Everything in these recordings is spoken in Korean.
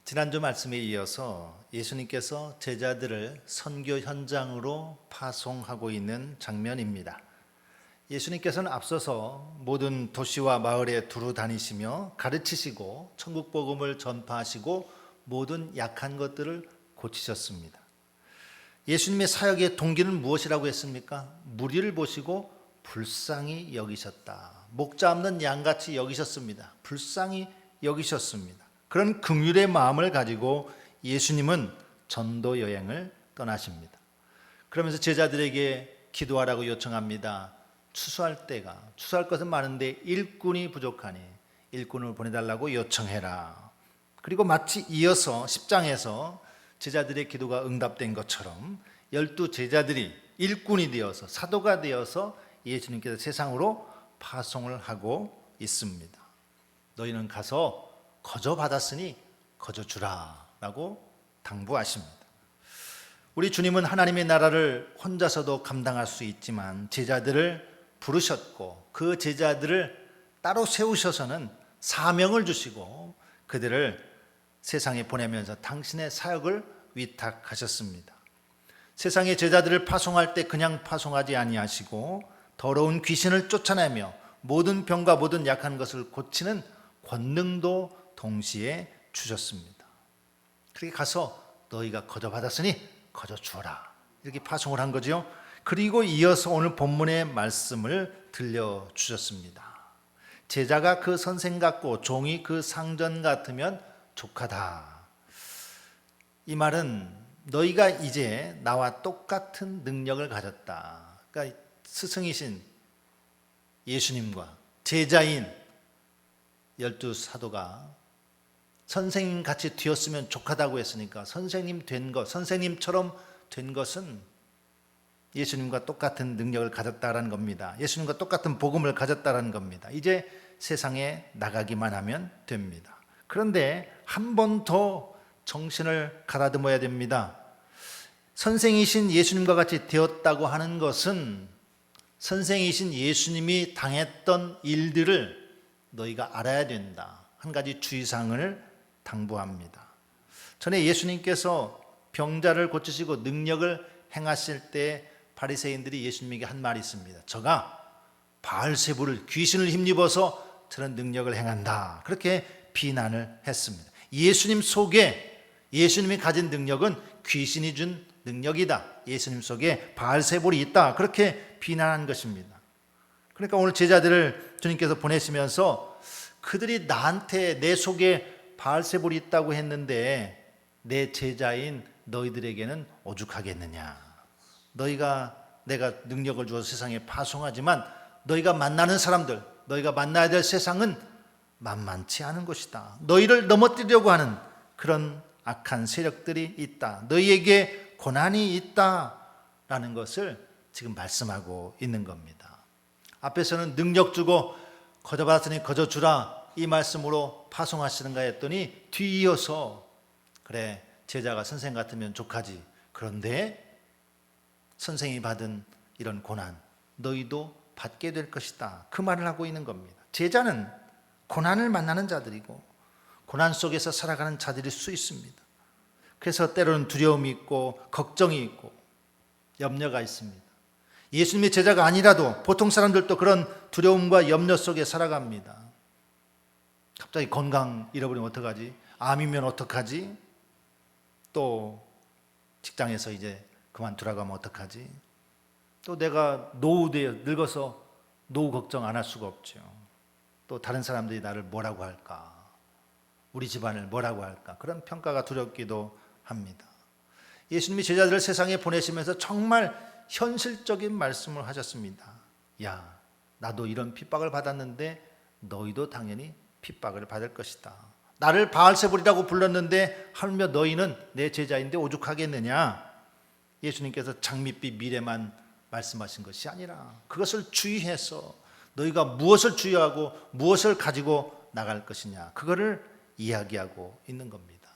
지난주 말씀에 이어서 예수님께서 제자들을 선교 현장으로 파송하고 있는 장면입니다. 예수님께서는 앞서서 모든 도시와 마을에 두루 다니시며 가르치시고 천국 복음을 전파하시고 모든 약한 것들을 고치셨습니다. 예수님의 사역의 동기는 무엇이라고 했습니까? 무리를 보시고 불쌍히 여기셨다. 목자 없는 양같이 여기셨습니다. 불쌍히 여기셨습니다. 그런 긍휼의 마음을 가지고 예수님은 전도 여행을 떠나십니다. 그러면서 제자들에게 기도하라고 요청합니다. 추수할 것은 많은데 일꾼이 부족하니 일꾼을 보내달라고 요청해라. 그리고 마치 이어서 10장에서 제자들의 기도가 응답된 것처럼 12 제자들이 일꾼이 되어서 사도가 되어서 예수님께서 세상으로 파송을 하고 있습니다. 너희는 가서 거저 받았으니 거저 주라 라고 당부하십니다. 우리 주님은 하나님의 나라를 혼자서도 감당할 수 있지만 제자들을 부르셨고 그 제자들을 따로 세우셔서는 사명을 주시고 그들을 세상에 보내면서 당신의 사역을 위탁하셨습니다. 세상에 제자들을 파송할 때 그냥 파송하지 아니하시고 더러운 귀신을 쫓아내며 모든 병과 모든 약한 것을 고치는 권능도 동시에 주셨습니다. 그렇게 가서 너희가 거저 받았으니 거저 주어라 이렇게 파송을 한 거죠. 그리고 이어서 오늘 본문의 말씀을 들려주셨습니다. 제자가 그 선생 같고 종이 그 상전 같으면 족하다. 이 말은 너희가 이제 나와 똑같은 능력을 가졌다. 그러니까 스승이신 예수님과 제자인 12 사도가 선생님 같이 되었으면 족하다고 했으니까 선생님 된 것, 선생님처럼 된 것은 예수님과 똑같은 능력을 가졌다라는 겁니다. 예수님과 똑같은 복음을 가졌다라는 겁니다. 이제 세상에 나가기만 하면 됩니다. 그런데 한 번 더 정신을 가다듬어야 됩니다. 선생이신 예수님과 같이 되었다고 하는 것은 선생이신 예수님이 당했던 일들을 너희가 알아야 된다. 한 가지 주의사항을 당부합니다. 전에 예수님께서 병자를 고치시고 능력을 행하실 때 바리새인들이 예수님에게 한 말이 있습니다. 저가 바알세불을 귀신을 힘입어서 저런 능력을 행한다. 그렇게 비난을 했습니다. 예수님 속에 예수님이 가진 능력은 귀신이 준 능력이다. 예수님 속에 바알세불이 있다. 그렇게 비난한 것입니다. 그러니까 오늘 제자들을 주님께서 보내시면서 그들이 나한테 내 속에 바알세불이 있다고 했는데 내 제자인 너희들에게는 오죽하겠느냐. 너희가 내가 능력을 주어서 세상에 파송하지만 너희가 만나는 사람들, 너희가 만나야 될 세상은 만만치 않은 것이다. 너희를 넘어뜨리려고 하는 그런 악한 세력들이 있다. 너희에게 고난이 있다라는 것을 지금 말씀하고 있는 겁니다. 앞에서는 능력 주고 거저 받았으니 거저 주라 이 말씀으로 파송하시는가 했더니 뒤이어서 그래 제자가 선생 같으면 족하지. 그런데 선생이 받은 이런 고난 너희도 받게 될 것이다. 그 말을 하고 있는 겁니다. 제자는 고난을 만나는 자들이고 고난 속에서 살아가는 자들일 수 있습니다. 그래서 때로는 두려움이 있고 걱정이 있고 염려가 있습니다. 예수님의 제자가 아니라도 보통 사람들도 그런 두려움과 염려 속에 살아갑니다. 갑자기 건강 잃어버리면 어떡하지? 암이면 어떡하지? 또 직장에서 이제 그만두라고 하면 어떡하지? 또 내가 노후되어 늙어서 노후 걱정 안 할 수가 없죠. 또 다른 사람들이 나를 뭐라고 할까? 우리 집안을 뭐라고 할까? 그런 평가가 두렵기도 합니다. 예수님이 제자들을 세상에 보내시면서 정말 현실적인 말씀을 하셨습니다. 야, 나도 이런 핍박을 받았는데 너희도 당연히 핍박을 받을 것이다. 나를 바알세불이라고 불렀는데 하물며 너희는 내 제자인데 오죽하겠느냐. 예수님께서 장밋빛 미래만 말씀하신 것이 아니라 그것을 주의해서 너희가 무엇을 주의하고 무엇을 가지고 나갈 것이냐 그거를 이야기하고 있는 겁니다.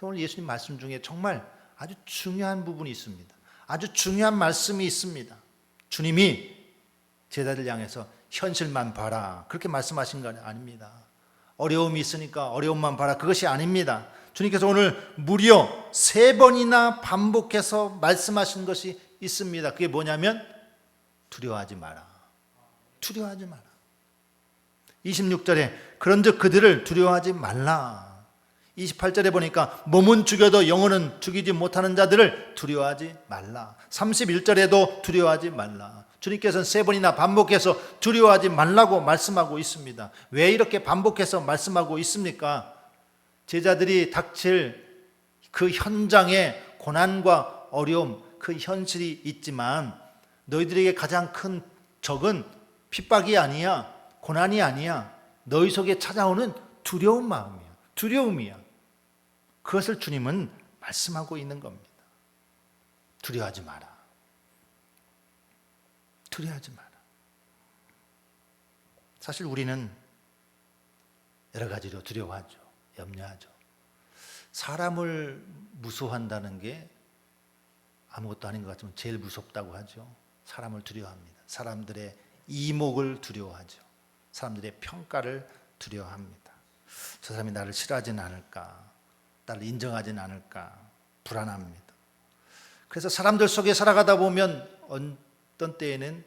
오늘 예수님 말씀 중에 정말 아주 중요한 부분이 있습니다. 아주 중요한 말씀이 있습니다. 주님이 제자들 향해서 현실만 봐라 그렇게 말씀하신 건 아닙니다. 어려움이 있으니까 어려움만 봐라 그것이 아닙니다. 주님께서 오늘 무려 3번이나 반복해서 말씀하신 것이 있습니다. 그게 뭐냐면 두려워하지 마라. 두려워하지 마라. 26절에 그런즉 그들을 두려워하지 말라. 28절에 보니까 몸은 죽여도 영혼은 죽이지 못하는 자들을 두려워하지 말라. 31절에도 두려워하지 말라. 주님께서는 3번이나 반복해서 두려워하지 말라고 말씀하고 있습니다. 왜 이렇게 반복해서 말씀하고 있습니까? 제자들이 닥칠 그 현장에 고난과 어려움, 그 현실이 있지만 너희들에게 가장 큰 적은 핍박이 아니야, 고난이 아니야. 너희 속에 찾아오는 두려운 마음이야. 두려움이야. 그것을 주님은 말씀하고 있는 겁니다. 두려워하지 마라. 두려워하지 마라. 사실 우리는 여러 가지로 두려워하죠. 염려하죠. 사람을 무서워한다는 게 아무것도 아닌 것 같지만 제일 무섭다고 하죠. 사람을 두려워합니다. 사람들의 이목을 두려워하죠. 사람들의 평가를 두려워합니다. 저 사람이 나를 싫어하지는 않을까, 나를 인정하지는 않을까 불안합니다. 그래서 사람들 속에 살아가다 보면 어떤 때에는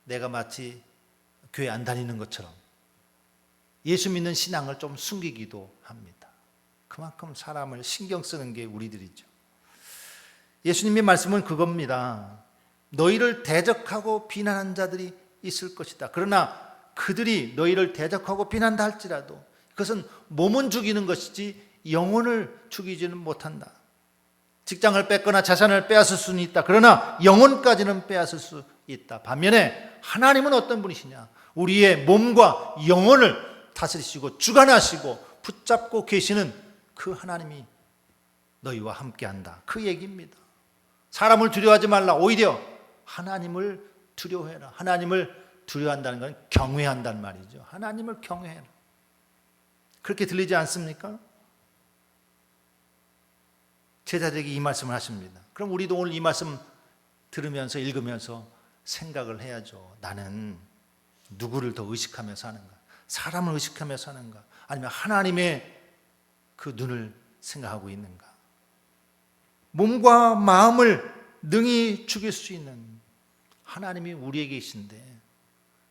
내가 마치 교회 안 다니는 것처럼 예수 믿는 신앙을 좀 숨기기도 합니다. 그만큼 사람을 신경 쓰는 게 우리들이죠. 예수님의 말씀은 그겁니다. 너희를 대적하고 비난한 자들이 있을 것이다. 그러나 그들이 너희를 대적하고 비난다 할지라도 그것은 몸은 죽이는 것이지 영혼을 죽이지는 못한다. 직장을 뺏거나 자산을 빼앗을 수는 있다. 그러나 영혼까지는 빼앗을 수 있다. 반면에 하나님은 어떤 분이시냐? 우리의 몸과 영혼을 다스리시고 주관하시고 붙잡고 계시는 그 하나님이 너희와 함께한다. 그 얘기입니다. 사람을 두려워하지 말라. 오히려 하나님을 두려워해라. 하나님을 두려워한다는 건 경외한다는 말이죠. 하나님을 경외해라. 그렇게 들리지 않습니까? 제자들에게 이 말씀을 하십니다. 그럼 우리도 오늘 이 말씀 들으면서 읽으면서 생각을 해야죠. 나는 누구를 더 의식하며 사는가? 사람을 의식하며 사는가? 아니면 하나님의 그 눈을 생각하고 있는가? 몸과 마음을 능히 죽일 수 있는 하나님이 우리에게 계신데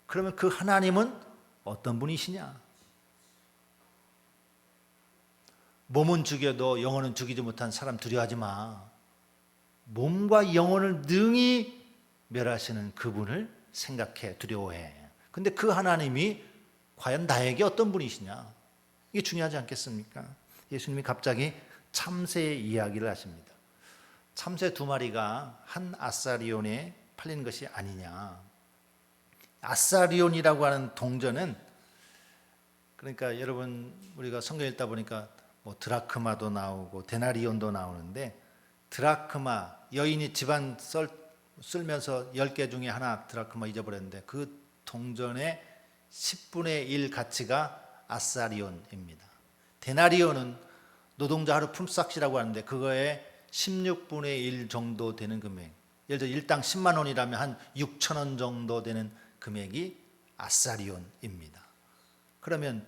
그러면 그 하나님은 어떤 분이시냐? 몸은 죽여도 영혼은 죽이지 못한 사람 두려워하지 마. 몸과 영혼을 능히 멸하시는 그분을 생각해, 두려워해. 근데 그 하나님이 과연 나에게 어떤 분이시냐? 이게 중요하지 않겠습니까? 예수님이 갑자기 참새의 이야기를 하십니다. 참새 2마리가 한 아사리온에 팔린 것이 아니냐. 아사리온이라고 하는 동전은 그러니까 여러분 우리가 성경 읽다 보니까 뭐 드라크마도 나오고 데나리온도 나오는데 드라크마 여인이 집안 쓸면서 10개 중에 하나 드라크마 잊어버렸는데 그 동전의 10분의 1 가치가 아사리온입니다. 데나리온은 노동자 하루 품삯이라고 하는데 그거에 16분의 1 정도 되는 금액. 예를 들어 일당 10만 원이라면 한 6천 원 정도 되는 금액이 아사리온입니다. 그러면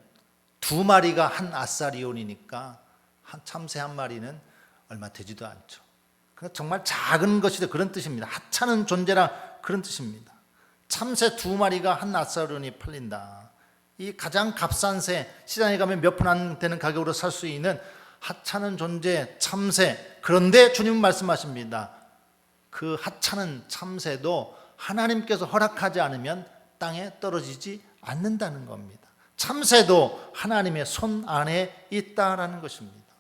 2마리가 한 아사리온이니까 한 참새 1마리는 얼마 되지도 않죠. 그러니까 정말 작은 것이다 그런 뜻입니다. 하찮은 존재라 그런 뜻입니다. 참새 2마리가 한 아사리온이 팔린다. 이 가장 값싼 새, 시장에 가면 몇 푼 안 되는 가격으로 살 수 있는 하찮은 존재 참새. 그런데 주님은 말씀하십니다. 그 하찮은 참새도 하나님께서 허락하지 않으면 땅에 떨어지지 않는다는 겁니다. 참새도 하나님의 손 안에 있다라는 것입니다.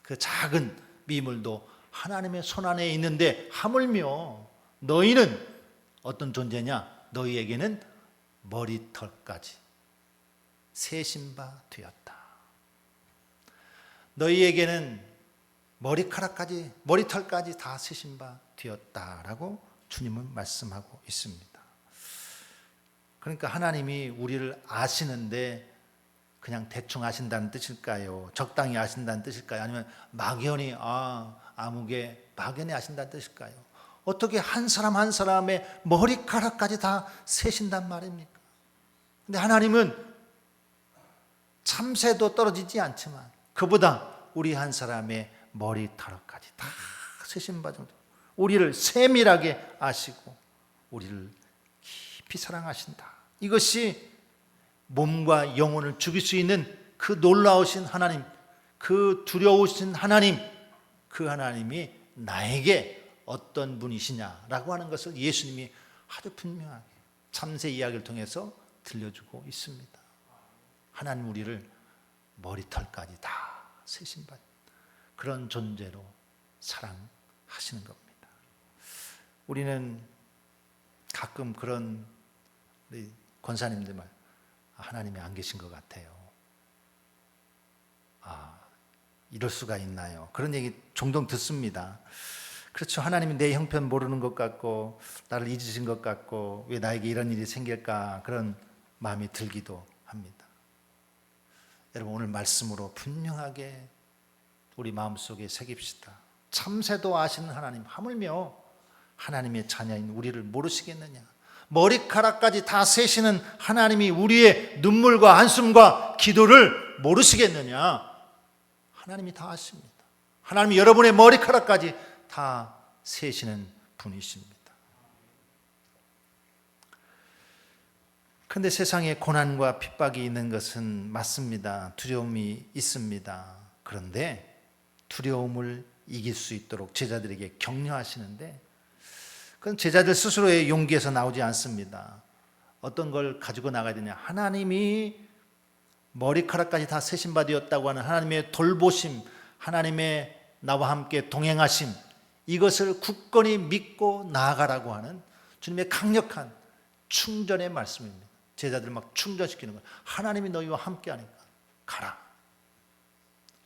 그 작은 미물도 하나님의 손 안에 있는데 하물며 너희는 어떤 존재냐? 너희에게는 머리털까지 세신 바 되었다. 너희에게는 머리카락까지, 머리털까지 다 세신 바 되었다라고 주님은 말씀하고 있습니다. 그러니까 하나님이 우리를 아시는데 그냥 대충 아신다는 뜻일까요? 적당히 아신다는 뜻일까요? 아니면 막연히 아무개 막연히 아신다는 뜻일까요? 어떻게 한 사람 한 사람의 머리카락까지 다 세신단 말입니까? 근데 하나님은 참새도 떨어지지 않지만 그보다 우리 한 사람의 머리털까지 다 세신 바 정도, 우리를 세밀하게 아시고 우리를 깊이 사랑하신다. 이것이 몸과 영혼을 죽일 수 있는 그 놀라우신 하나님, 그 두려우신 하나님, 그 하나님이 나에게 어떤 분이시냐라고 하는 것을 예수님이 아주 분명하게 참새 이야기를 통해서 들려주고 있습니다. 하나님 우리를 머리털까지 다 세신 바 그런 존재로 사랑하시는 겁니다. 우리는 가끔 그런 우리 권사님들 말, 하나님이 안 계신 것 같아요. 이럴 수가 있나요? 그런 얘기 종종 듣습니다. 그렇죠. 하나님이 내 형편 모르는 것 같고 나를 잊으신 것 같고 왜 나에게 이런 일이 생길까, 그런 마음이 들기도 합니다. 여러분, 오늘 말씀으로 분명하게 우리 마음속에 새깁시다. 참새도 아시는 하나님, 하물며 하나님의 자녀인 우리를 모르시겠느냐? 머리카락까지 다 세시는 하나님이 우리의 눈물과 한숨과 기도를 모르시겠느냐? 하나님이 다 아십니다. 하나님이 여러분의 머리카락까지 다 세시는 분이십니다. 그런데 세상에 고난과 핍박이 있는 것은 맞습니다. 두려움이 있습니다. 그런데 두려움을 이길 수 있도록 제자들에게 격려하시는데, 그건 제자들 스스로의 용기에서 나오지 않습니다. 어떤 걸 가지고 나가야 되냐? 하나님이 머리카락까지 다 세신 바 되었다고 하는 하나님의 돌보심, 하나님의 나와 함께 동행하심, 이것을 굳건히 믿고 나아가라고 하는 주님의 강력한 충전의 말씀입니다. 제자들을 막 충전시키는 거예요. 하나님이 너희와 함께 하니까 가라.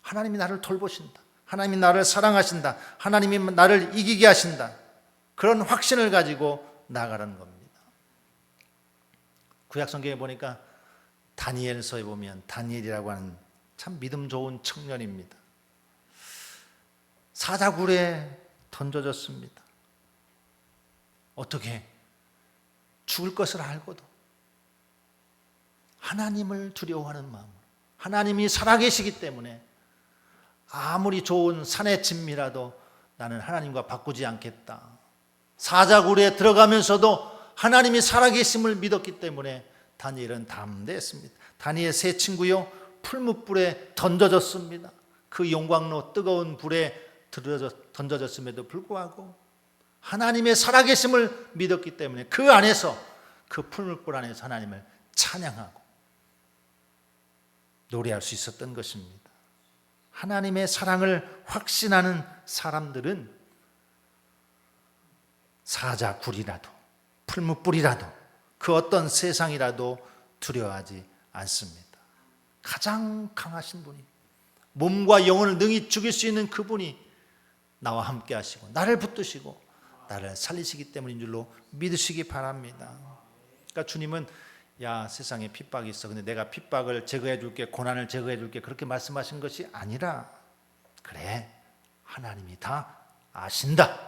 하나님이 나를 돌보신다. 하나님이 나를 사랑하신다. 하나님이 나를 이기게 하신다. 그런 확신을 가지고 나아가라는 겁니다. 구약 성경에 보니까 다니엘서에 보면 다니엘이라고 하는 참 믿음 좋은 청년입니다. 사자굴에 던져졌습니다. 어떻게? 죽을 것을 알고도 하나님을 두려워하는 마음으로, 하나님이 살아계시기 때문에 아무리 좋은 산의 진미라도 나는 하나님과 바꾸지 않겠다. 사자굴에 들어가면서도 하나님이 살아계심을 믿었기 때문에 다니엘은 담대했습니다. 다니엘 세 친구요, 풀무불에 던져졌습니다. 그 용광로 뜨거운 불에 던져졌음에도 불구하고 하나님의 살아계심을 믿었기 때문에 그 안에서, 그 풀무불 안에서 하나님을 찬양하고 노래할 수 있었던 것입니다. 하나님의 사랑을 확신하는 사람들은 사자굴이라도 풀무불이라도 그 어떤 세상이라도 두려워하지 않습니다. 가장 강하신 분이, 몸과 영혼을 능히 죽일 수 있는 그분이 나와 함께 하시고 나를 붙드시고 나를 살리시기 때문인 줄로 믿으시기 바랍니다. 그러니까 주님은 야, 세상에 핍박이 있어, 근데 내가 핍박을 제거해 줄게, 고난을 제거해 줄게, 그렇게 말씀하신 것이 아니라, 그래, 하나님이 다 아신다,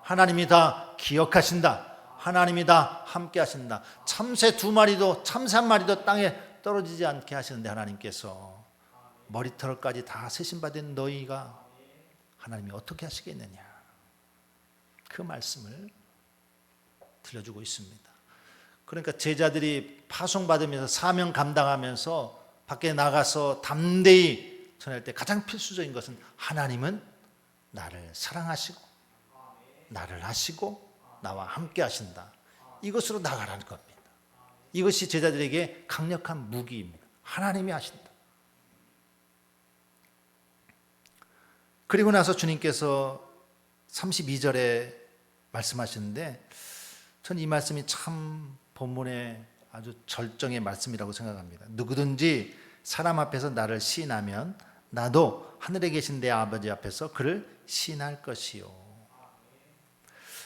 하나님이 다 기억하신다, 하나님이 다 함께 하신다. 참새 한 마리도 땅에 떨어지지 않게 하시는데 하나님께서 머리털까지 다 세신 바 된 너희가 하나님이 어떻게 하시겠느냐, 그 말씀을 들려주고 있습니다. 그러니까 제자들이 파송받으면서 사명 감당하면서 밖에 나가서 담대히 전할 때 가장 필수적인 것은 하나님은 나를 사랑하시고 나를 하시고 나와 함께 하신다, 이것으로 나가라는 겁니다. 이것이 제자들에게 강력한 무기입니다. 하나님이 하신다. 그리고 나서 주님께서 32절에 말씀하시는데, 저는 이 말씀이 참 본문의 아주 절정의 말씀이라고 생각합니다. 누구든지 사람 앞에서 나를 시인하면 나도 하늘에 계신 내 아버지 앞에서 그를 시인할 것이요.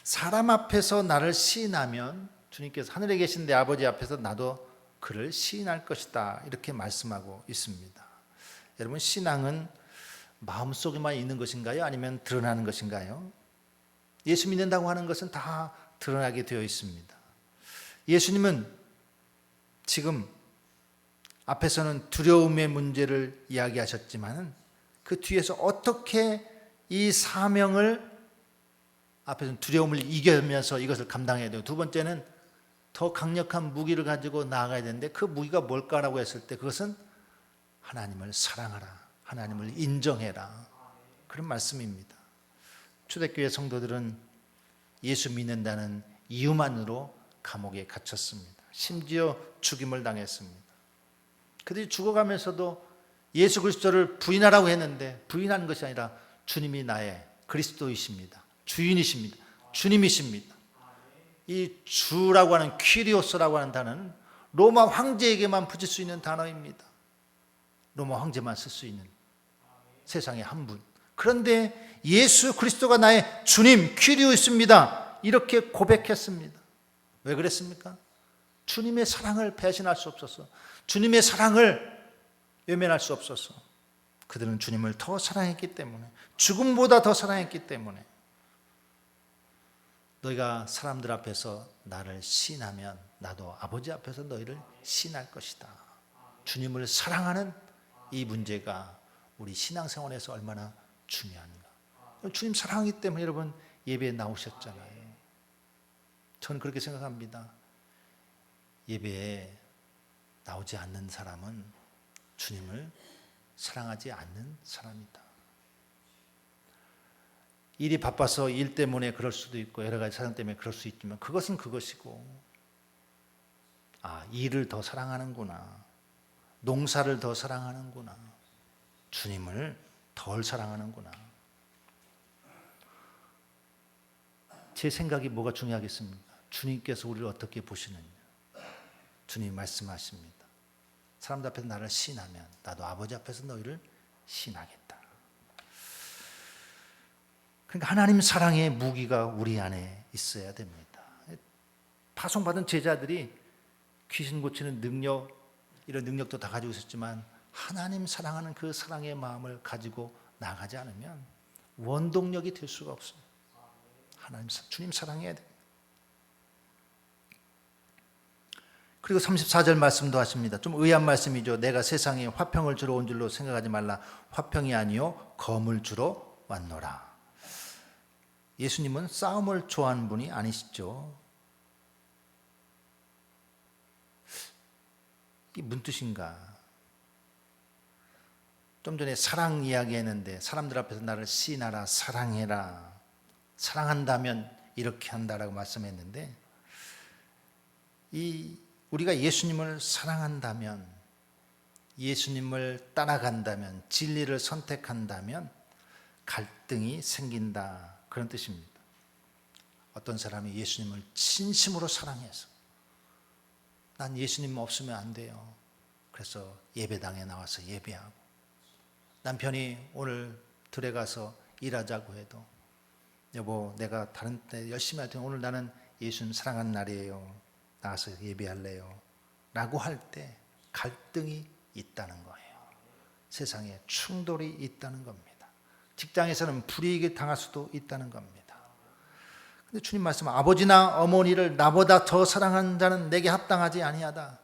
사람 앞에서 나를 시인하면 주님께서 하늘에 계신 내 아버지 앞에서 나도 그를 시인할 것이다, 이렇게 말씀하고 있습니다. 여러분, 신앙은 마음속에만 있는 것인가요? 아니면 드러나는 것인가요? 예수 믿는다고 하는 것은 다 드러나게 되어 있습니다. 예수님은 지금 앞에서는 두려움의 문제를 이야기하셨지만 그 그 뒤에서 어떻게 이 사명을 앞에서는 두려움을 이겨면서 이것을 감당해야 돼요. 두 번째는 더 강력한 무기를 가지고 나아가야 되는데 그 무기가 뭘까라고 했을 때 그것은 하나님을 사랑하라, 하나님을 인정해라, 그런 말씀입니다. 초대교회 성도들은 예수 믿는다는 이유만으로 감옥에 갇혔습니다. 심지어 죽임을 당했습니다. 그들이 죽어가면서도 예수 그리스도를 부인하라고 했는데 부인하는 것이 아니라 주님이 나의 그리스도이십니다, 주인이십니다, 주님이십니다. 이 주라고 하는 퀴리오스라고 하는 단어는 로마 황제에게만 붙일 수 있는 단어입니다. 로마 황제만 쓸 수 있는 세상에 한 분. 그런데 예수 그리스도가 나의 주님 퀴리오스입니다, 이렇게 고백했습니다. 왜 그랬습니까? 주님의 사랑을 배신할 수 없어서, 주님의 사랑을 외면할 수 없어서. 그들은 주님을 더 사랑했기 때문에, 죽음보다 더 사랑했기 때문에. 너희가 사람들 앞에서 나를 시인하면 나도 아버지 앞에서 너희를 시인할 것이다. 주님을 사랑하는 이 문제가 우리 신앙생활에서 얼마나 중요한가. 주님 사랑하기 때문에 여러분 예배에 나오셨잖아요. 저는 그렇게 생각합니다. 예배에 나오지 않는 사람은 주님을 사랑하지 않는 사람이다. 일이 바빠서 일 때문에 그럴 수도 있고 여러 가지 사정 때문에 그럴 수 있지만 그것은 그것이고, 일을 더 사랑하는구나, 농사를 더 사랑하는구나, 주님을 덜 사랑하는구나. 제 생각이 뭐가 중요하겠습니까? 주님께서 우리를 어떻게 보시느냐. 주님이 말씀하십니다. 사람들 앞에서 나를 시인하면 나도 아버지 앞에서 너희를 시인하겠다. 그러니까 하나님 사랑의 무기가 우리 안에 있어야 됩니다. 파송받은 제자들이 귀신 고치는 능력, 이런 능력도 다 가지고 있었지만 하나님 사랑하는 그 사랑의 마음을 가지고 나가지 않으면 원동력이 될 수가 없어요. 주님 사랑해야 됩니다. 그리고 34절 말씀도 하십니다. 좀 의아한 말씀이죠. 내가 세상에 화평을 주러 온 줄로 생각하지 말라. 화평이 아니요 검을 주러 왔노라. 예수님은 싸움을 좋아하는 분이 아니시죠. 이게 무슨 뜻인가? 좀 전에 사랑 이야기했는데 사람들 앞에서 나를 시인하라, 사랑해라, 사랑한다면 이렇게 한다라고 말씀했는데, 우리가 예수님을 사랑한다면, 예수님을 따라간다면, 진리를 선택한다면 갈등이 생긴다, 그런 뜻입니다. 어떤 사람이 예수님을 진심으로 사랑해서 난 예수님 없으면 안 돼요. 그래서 예배당에 나와서 예배하고, 남편이 오늘 들에 가서 일하자고 해도 여보 내가 다른 때 열심히 할 테니 오늘 나는 예수님 사랑하는 날이에요, 나가서 예배할래요 라고 할 때 갈등이 있다는 거예요. 세상에 충돌이 있다는 겁니다. 직장에서는 불이익을 당할 수도 있다는 겁니다. 근데 주님 말씀, 아버지나 어머니를 나보다 더 사랑하는 자는 내게 합당하지 아니하다.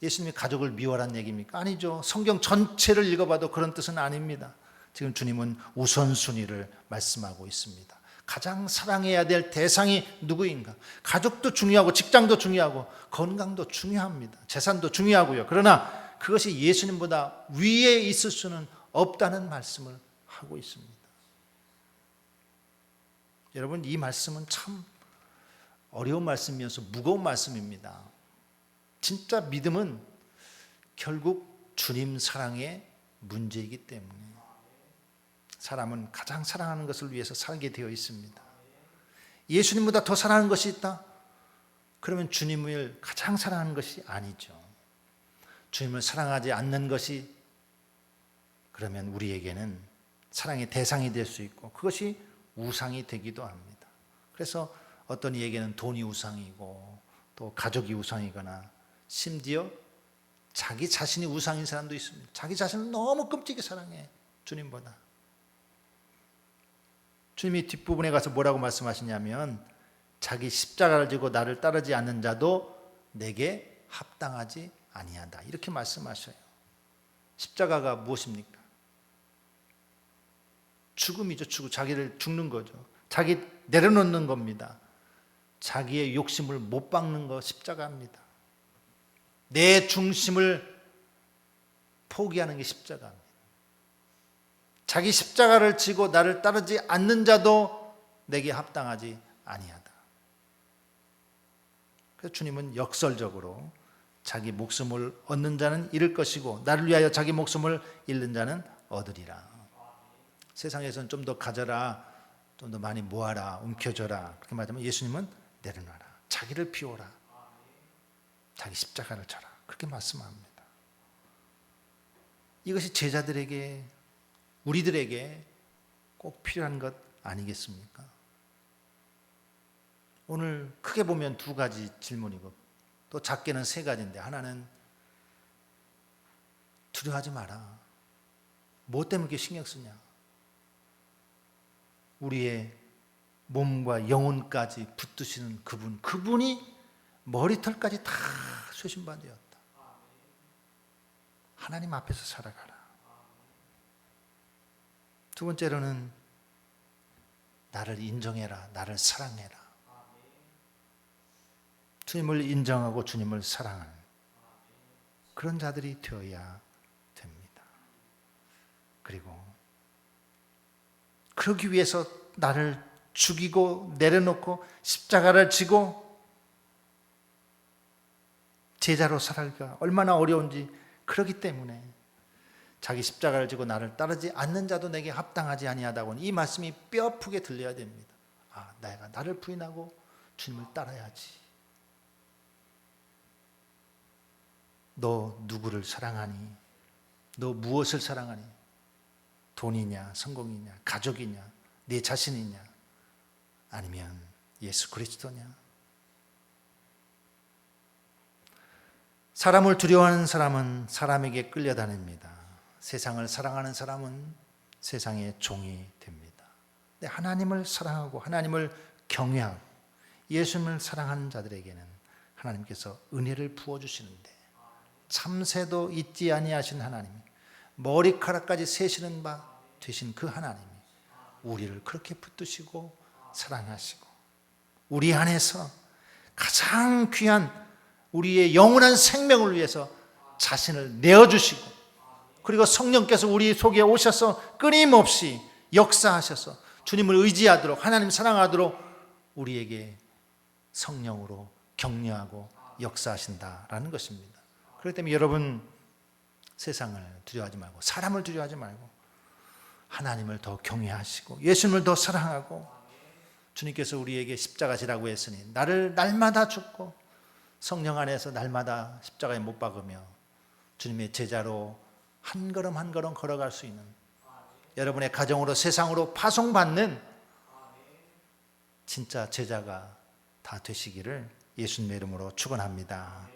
예수님이 가족을 미워하라는 얘기입니까? 아니죠. 성경 전체를 읽어봐도 그런 뜻은 아닙니다. 지금 주님은 우선순위를 말씀하고 있습니다. 가장 사랑해야 될 대상이 누구인가? 가족도 중요하고 직장도 중요하고 건강도 중요합니다. 재산도 중요하고요. 그러나 그것이 예수님보다 위에 있을 수는 없다는 말씀을 하고 있습니다. 여러분, 이 말씀은 참 어려운 말씀이어서 무거운 말씀입니다. 진짜 믿음은 결국 주님 사랑의 문제이기 때문에 사람은 가장 사랑하는 것을 위해서 살게 되어 있습니다. 예수님보다 더 사랑하는 것이 있다? 그러면 주님을 가장 사랑하는 것이 아니죠. 주님을 사랑하지 않는 것이, 그러면 우리에게는 사랑의 대상이 될 수 있고 그것이 우상이 되기도 합니다. 그래서 어떤 이에게는 돈이 우상이고 또 가족이 우상이거나 심지어 자기 자신이 우상인 사람도 있습니다. 자기 자신을 너무 끔찍이 사랑해, 주님보다. 주님이 뒷부분에 가서 뭐라고 말씀하시냐면 자기 십자가를 지고 나를 따르지 않는 자도 내게 합당하지 아니하다, 이렇게 말씀하셔요. 십자가가 무엇입니까? 죽음이죠. 자기를 죽는 거죠. 자기 내려놓는 겁니다. 자기의 욕심을 못 박는 거 십자가입니다. 내 중심을 포기하는 게 십자가입니다. 자기 십자가를 지고 나를 따르지 않는 자도 내게 합당하지 아니하다. 그래서 주님은 역설적으로 자기 목숨을 얻는 자는 잃을 것이고 나를 위하여 자기 목숨을 잃는 자는 얻으리라. 세상에서는 좀 더 가져라, 좀 더 많이 모아라, 움켜줘라. 그렇게 말하면 예수님은 내려놔라. 자기를 비워라. 자기 십자가를 져라. 그렇게 말씀합니다. 이것이 제자들에게, 우리들에게 꼭 필요한 것 아니겠습니까? 오늘 크게 보면 두 가지 질문이고 또 작게는 세 가지인데, 하나는 두려워하지 마라. 뭐 때문에 이렇게 신경 쓰냐? 우리의 몸과 영혼까지 붙드시는 그분이 머리털까지 다 쇄신반 되었다. 하나님 앞에서 살아가라. 두 번째로는 나를 인정해라. 나를 사랑해라. 주님을 인정하고 주님을 사랑하는 그런 자들이 되어야 됩니다. 그리고 그러기 위해서 나를 죽이고 내려놓고 십자가를 지고 제자로 살아가기가 얼마나 어려운지, 그렇기 때문에 자기 십자가를 지고 나를 따르지 않는 자도 내게 합당하지 아니하다고는 이 말씀이 뼈아프게 들려야 됩니다. 아, 내가 나를 부인하고 주님을 따라야지. 너 누구를 사랑하니? 너 무엇을 사랑하니? 돈이냐, 성공이냐, 가족이냐, 내 자신이냐, 아니면 예수 그리스도냐? 사람을 두려워하는 사람은 사람에게 끌려다닙니다. 세상을 사랑하는 사람은 세상의 종이 됩니다. 근데 하나님을 사랑하고 하나님을 경외하고 예수님을 사랑하는 자들에게는 하나님께서 은혜를 부어주시는데, 참새도 잊지 아니하신 하나님, 머리카락까지 세시는 바 되신 그 하나님이 우리를 그렇게 붙드시고 사랑하시고 우리 안에서 가장 귀한 우리의 영원한 생명을 위해서 자신을 내어주시고, 그리고 성령께서 우리 속에 오셔서 끊임없이 역사하셔서 주님을 의지하도록, 하나님 사랑하도록 우리에게 성령으로 격려하고 역사하신다라는 것입니다. 그렇기 때문에 여러분, 세상을 두려워하지 말고 사람을 두려워하지 말고 하나님을 더 경외하시고 예수님을 더 사랑하고, 주님께서 우리에게 십자가 지라고 했으니 나를 날마다 죽고 성령 안에서 날마다 십자가에 못 박으며 주님의 제자로 한 걸음 한 걸음 걸어갈 수 있는, 여러분의 가정으로 세상으로 파송받는 진짜 제자가 다 되시기를 예수님의 이름으로 축원합니다.